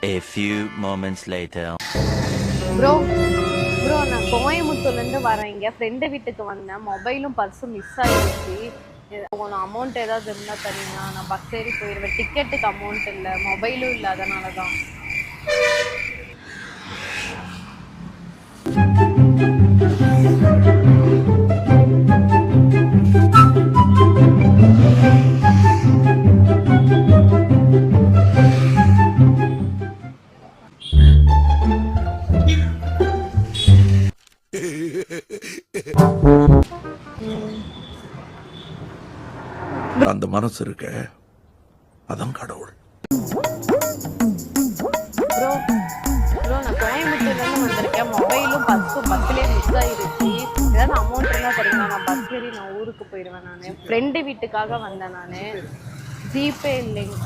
A few moments later. Bro bro நான் கோயம்புத்தூர்லேருந்து வரேன். இங்கே ஃப்ரெண்டு வீட்டுக்கு வந்தேன். மொபைலும் பர்ஸும் மிஸ் ஆகிடுச்சு. உங்களோட அமௌண்ட் ஏதாவது இருந்தால் தரீங்களா? நான் பஸ் ஏறி போயிடுவேன். டிக்கெட்டுக்கு அமௌண்ட் இல்லை, மொபைலும் இல்லை, அதனால தான். அந்த மனசு இருக்க அதான் கடவுள். ப்ரோ ப்ரோ நான் கோயம்புத்தூர்லேருந்து வந்திருக்கேன். மொபைலும் பர்ஸும் பஸ்லேயே மிஸ் ஆகிடுச்சு. ஏதாவது அமௌண்ட் இருந்தால் தரீங்களா? நான் பஸ் ஏறி நான் ஊருக்கு போயிடுவேன். நான் ஃப்ரெண்டு வீட்டுக்காக வந்தேன். நான் ஜிபே இல்லைங்க.